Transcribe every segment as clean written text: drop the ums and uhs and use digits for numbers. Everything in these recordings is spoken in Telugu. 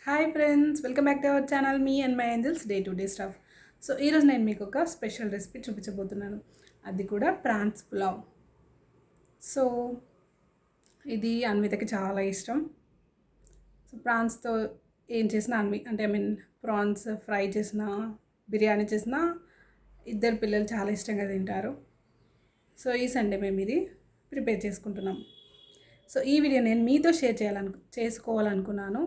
Hi friends, welcome back to our channel me and my angels day to day stuff. So ఈరోజు నేను మీకు ఒక స్పెషల్ రెసిపీ చూపించబోతున్నాను. అది కూడా ప్రాన్స్ పులావ్. సో ఇది అన్వితకి చాలా ఇష్టం. సో ప్రాన్స్తో ఏం చేసినా అంటే ప్రాన్స్ ఫ్రై చేసినా, బిర్యానీ చేసినా ఇద్దరు పిల్లలు చాలా ఇష్టంగా తింటారు. సో ఈ సండే మేము ఇది ప్రిపేర్ చేసుకుంటున్నాం. సో ఈ వీడియో నేను మీతో షేర్ చేసుకోవాలనుకున్నాను.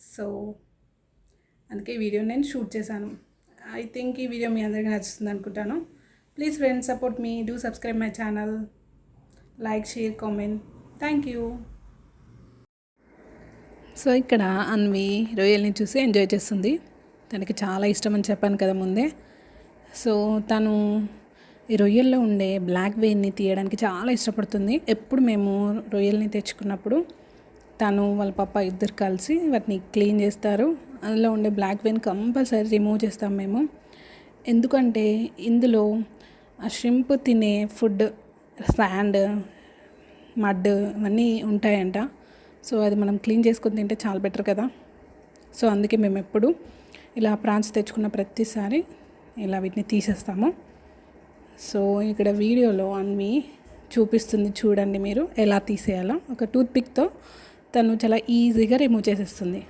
సో అందుకే ఈ వీడియో నేను షూట్ చేశాను. ఐ థింక్ ఈ వీడియో మీ అందరికీ నచ్చుతుంది అనుకుంటాను. Please friends, support me, do subscribe my channel, like, share, comment. Thank you. So ఇక్కడ అన్వి రొయ్యల్ని చూసి ఎంజాయ్ చేస్తుంది. తనకి చాలా ఇష్టం అని చెప్పాను కదా ముందే. సో తను ఈ రొయ్యల్లో ఉండే బ్లాక్ వెయిన్ని తీయడానికి చాలా ఇష్టపడుతుంది. ఎప్పుడు మేము రొయ్యల్ని తెచ్చుకున్నప్పుడు తను వాళ్ళ పాప ఇద్దరు కలిసి వాటిని క్లీన్ చేస్తారు. అందులో ఉండే బ్లాక్ వెయిన్ కంపల్సరీ రిమూవ్ చేస్తాం మేము. ఎందుకంటే ఇందులో ఆ షింప్ తినే ఫుడ్, శాండ్, మడ్ ఇవన్నీ ఉంటాయంట. సో అది మనం క్లీన్ చేసుకొని తింటే చాలా బెటర్ కదా. సో అందుకే మేము ఎప్పుడు ఇలా ప్రాన్స్ తెచ్చుకున్న ప్రతిసారి ఇలా వీటిని తీసేస్తాము. సో ఇక్కడ వీడియోలో అన్వి చూపిస్తుంది, చూడండి మీరు ఎలా తీసేయాలో. ఒక టూత్పిక్తో తను చాలా ఈజీగా రిమూవ్ చేసేస్తుంది.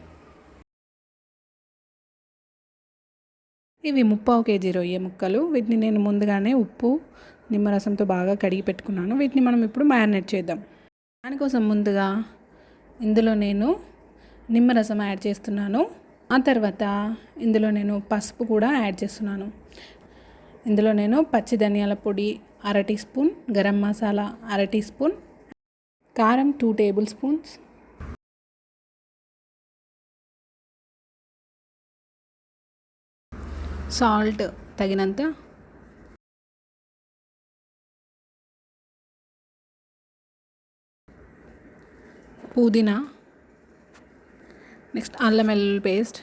ఇవి 3/4 kg రొయ్య ముక్కలు. వీటిని నేను ముందుగానే ఉప్పు, నిమ్మరసంతో బాగా కడిగి పెట్టుకున్నాను. వీటిని మనం ఇప్పుడు మ్యారినేట్ చేద్దాం. దానికోసం ముందుగా ఇందులో నేను నిమ్మరసం యాడ్ చేస్తున్నాను. ఆ తర్వాత ఇందులో నేను పసుపు కూడా యాడ్ చేస్తున్నాను. ఇందులో నేను పచ్చి ధనియాల పొడి 1/2 teaspoon, garam masala 1/2 teaspoon, కారం 2 టేబుల్ స్పూన్స్, సాల్ట్ తగినంత, పుదీనా, నెక్స్ట్ అల్లం వెల్లుల్లి పేస్ట్,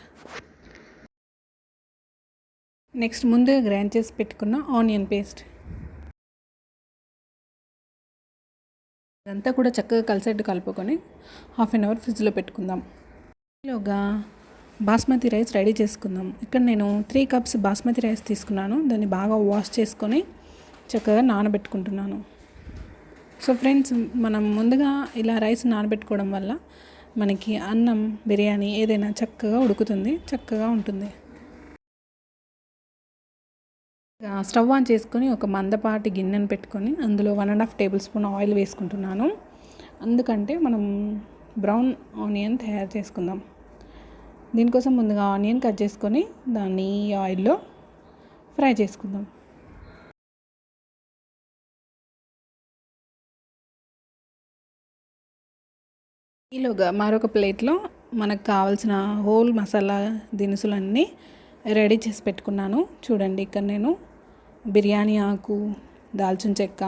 నెక్స్ట్ ముందుగా గ్రైండ్ చేసి పెట్టుకున్న ఆనియన్ పేస్ట్. ఇదంతా కూడా చక్కగా కలిసేట్టు కలుపుకొని 1/2 అవర్ ఫ్రిడ్జ్లో పెట్టుకుందాం. ఈలోగా బాస్మతి రైస్ రెడీ చేసుకుందాం. ఇక్కడ నేను 3 కప్స్ బాస్మతి రైస్ తీసుకున్నాను. దాన్ని బాగా వాష్ చేసుకొని చక్కగా నానబెట్టుకుంటున్నాను. సో ఫ్రెండ్స్, మనం ముందుగా ఇలా రైస్ నానబెట్టుకోవడం వల్ల మనకి అన్నం, బిర్యానీ ఏదైనా చక్కగా ఉడుకుతుంది, చక్కగా ఉంటుంది. స్టవ్ ఆన్ చేసుకొని ఒక మందపాటి గిన్నెను పెట్టుకొని అందులో 1.5 టేబుల్ స్పూన్ ఆయిల్ వేసుకుంటున్నాను. ఎందుకంటే మనం బ్రౌన్ ఆనియన్ తయారు చేసుకుందాం. దీనికోసం ముందుగా ఆనియన్ కట్ చేసుకొని దాన్ని ఆయిల్లో ఫ్రై చేసుకుందాం. ఈలోగా మరొక ప్లేట్లో మనకు కావాల్సిన హోల్ మసాలా దినుసులన్నీ రెడీ చేసి పెట్టుకున్నాను. చూడండి, ఇక్కడ నేను బిర్యానీ ఆకు, దాల్చిన చెక్క,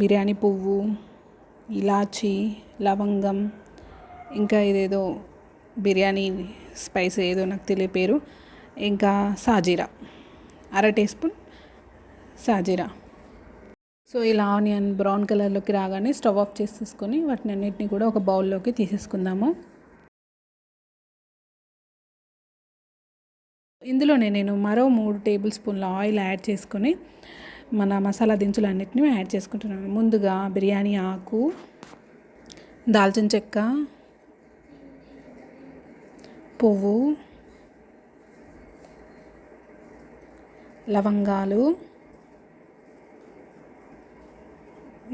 బిర్యానీ పువ్వు, ఇలాచి, లవంగం, ఇంకా ఇదేదో బిర్యానీ స్పైస్ ఏదో నాకు తెలియ పేరు, ఇంకా సాజీరా 1/2 టీ స్పూన్ సాజీరా. సో ఇలా ఆనియన్ బ్రౌన్ కలర్లోకి రాగానే స్టవ్ ఆఫ్ చేసేసుకొని వాటిని అన్నిటిని కూడా ఒక బౌల్లోకి తీసేసుకుందాము. ఇందులోనే నేను మరో 3 టేబుల్ స్పూన్ల ఆయిల్ యాడ్ చేసుకొని మన మసాలా దినుసులు అన్నిటిని యాడ్ చేసుకుంటున్నాను. ముందుగా బిర్యానీ ఆకు, దాల్చిన చెక్క, పువ్వు, లవంగాలు,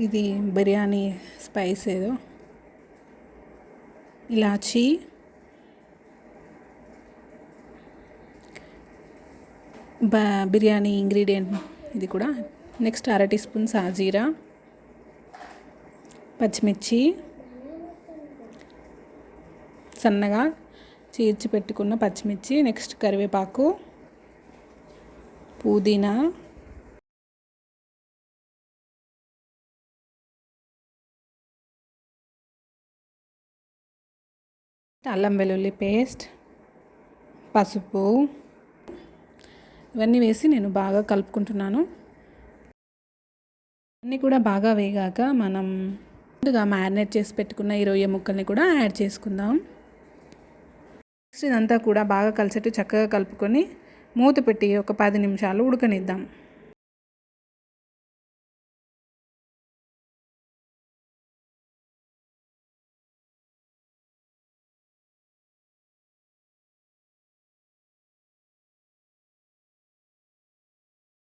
ఇది బిర్యానీ స్పైస్ ఏదో, ఇలాచి, బిర్యానీ ఇంగ్రీడియంట్ ఇది కూడా. నెక్స్ట్ 1/2 టీ స్పూన్ సాజీరా, పచ్చిమిర్చి సన్నగా చీల్చి పెట్టుకున్న పచ్చిమిర్చి, నెక్స్ట్ కరివేపాకు, పుదీనా, అల్లం వెల్లుల్లి పేస్ట్, పసుపు, ఇవన్నీ వేసి నేను బాగా కలుపుకుంటున్నాను. అన్నీ కూడా బాగా వేగాక మనం ముందుగా మ్యారినేట్ చేసి పెట్టుకున్న ఈ రొయ్య ముక్కల్ని కూడా యాడ్ చేసుకుందాం. నెక్స్ట్ ఇదంతా కూడా బాగా కలిసేట్టు చక్కగా కలుపుకొని మూత పెట్టి ఒక 10 నిమిషాలు ఉడకనిద్దాం.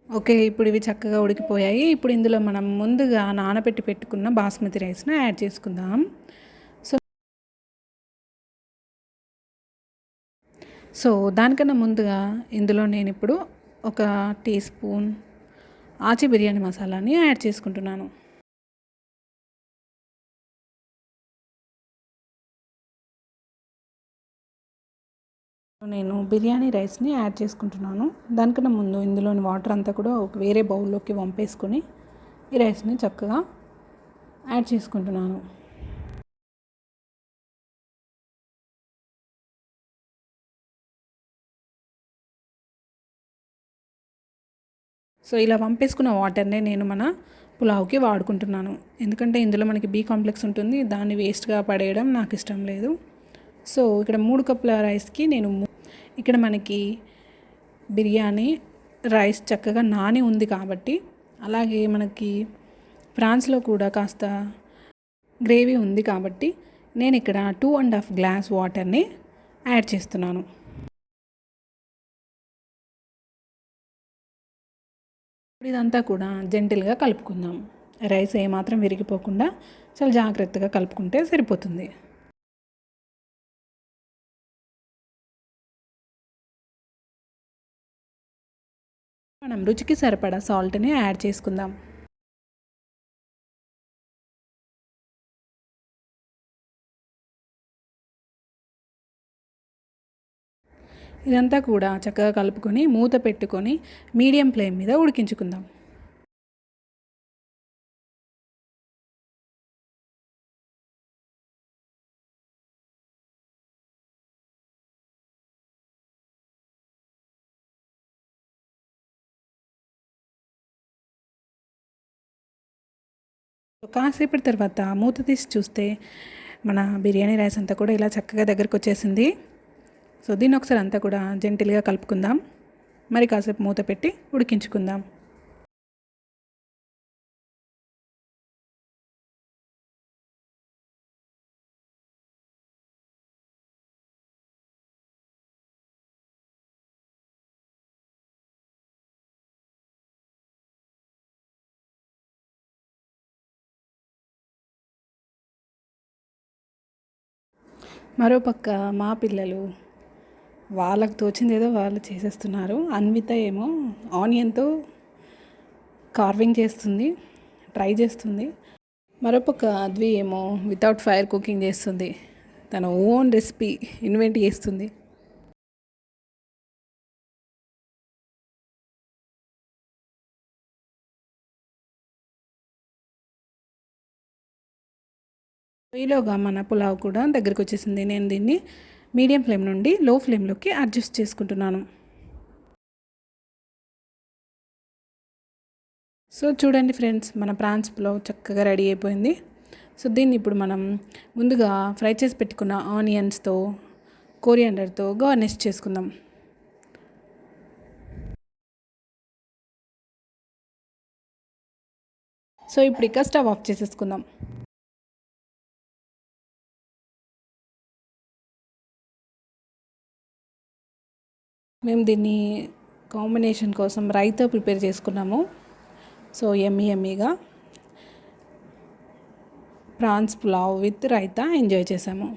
ఓకే. ఇప్పుడు ఇవి చక్కగా ఉడికిపోయాయి. ఇప్పుడు ఇందులో మనం ముందుగా నానబెట్టి పెట్టుకున్న బాస్మతి రైస్‌ని యాడ్ చేసుకుందాం. సో సో దానికన్నా ముందుగా ఇందులో నేనిప్పుడు ఒక టీ స్పూన్ ఆచి బిర్యానీ మసాలాని యాడ్ చేసుకుంటున్నాను. నేను బిర్యానీ రైస్‌ని యాడ్ చేసుకుంటున్నాను. దానికన్నా ముందు ఇందులోని వాటర్ అంతా కూడా ఒక వేరే బౌల్‌లోకి వంపేసుకొని ఈ రైస్‌ని చక్కగా యాడ్ చేసుకుంటున్నాను. సో ఇలా వంపేసుకున్న వాటర్‌నే నేను మన పులావ్‌కి వాడుకుంటున్నాను. ఎందుకంటే ఇందులో మనకి బి కాంప్లెక్స్ ఉంటుంది. దాన్ని వేస్ట్‌గా పడేయడం నాకు ఇష్టం లేదు. సో ఇక్కడ 3 కప్పుల రైస్‌కి నేను ఇక్కడ మనకి బిర్యానీ రైస్ చక్కగా నాని ఉంది కాబట్టి, అలాగే మనకి ప్రాన్స్‌లో కూడా కాస్త గ్రేవీ ఉంది కాబట్టి నేను ఇక్కడ 2½ గ్లాస్ వాటర్‌ని యాడ్ చేస్తున్నాను. ఇప్పుడు ఇదంతా కూడా జెంటిల్‌గా కలుపుకుందాం. రైస్ ఏమాత్రం విరిగిపోకుండా చాలా జాగ్రత్తగా కలుపుకుంటే సరిపోతుంది. మనం రుచికి సరిపడా సాల్ట్‌ని యాడ్ చేసుకుందాం. ఇదంతా కూడా చక్కగా కలుపుకొని మూత పెట్టుకొని మీడియం ఫ్లేమ్ మీద ఉడికించుకుందాం. కాసేపటి తర్వాత మూత తీసి చూస్తే మన బిర్యానీ రైస్ అంతా కూడా ఇలా చక్కగా దగ్గరకు వచ్చేసింది. సో దీన్ని ఒకసారి అంతా కూడా జెంటిల్‌గా కలుపుకుందాం. మరి కాసేపు మూత పెట్టి ఉడికించుకుందాం. మరోపక్క మా పిల్లలు వాళ్ళకి తోచింది ఏదో వాళ్ళు చేసేస్తున్నారు. అన్విత ఏమో ఆనియన్‌తో కార్వింగ్ చేస్తుంది, ట్రై చేస్తుంది. మరోపక్క అద్వి ఏమో వితౌట్ ఫైర్ కుకింగ్ చేస్తుంది. తన ఓన్ రెసిపీ ఇన్వెంట్ చేస్తుంది. ఈలోగా మన పులావ్ కూడా దగ్గరికి వచ్చేసింది. నేను దీన్ని మీడియం ఫ్లేమ్ నుండి లో ఫ్లేమ్లోకి అడ్జస్ట్ చేసుకుంటున్నాను. సో చూడండి ఫ్రెండ్స్, మన ప్రాన్స్ పులావ్ చక్కగా రెడీ అయిపోయింది. సో దీన్ని ఇప్పుడు మనం ముందుగా ఫ్రై చేసి పెట్టుకున్న ఆనియన్స్తో, కోరియాండర్తో గార్నిష్ చేసుకుందాం. సో ఇప్పుడు ఇక స్టవ్ ఆఫ్ చేసేసుకుందాం. మేము దీన్ని కాంబినేషన్ కోసం రైతా ప్రిపేర్ చేసుకున్నాము. సో యమ్మీగా prawns pulao with raita enjoy చేసాము.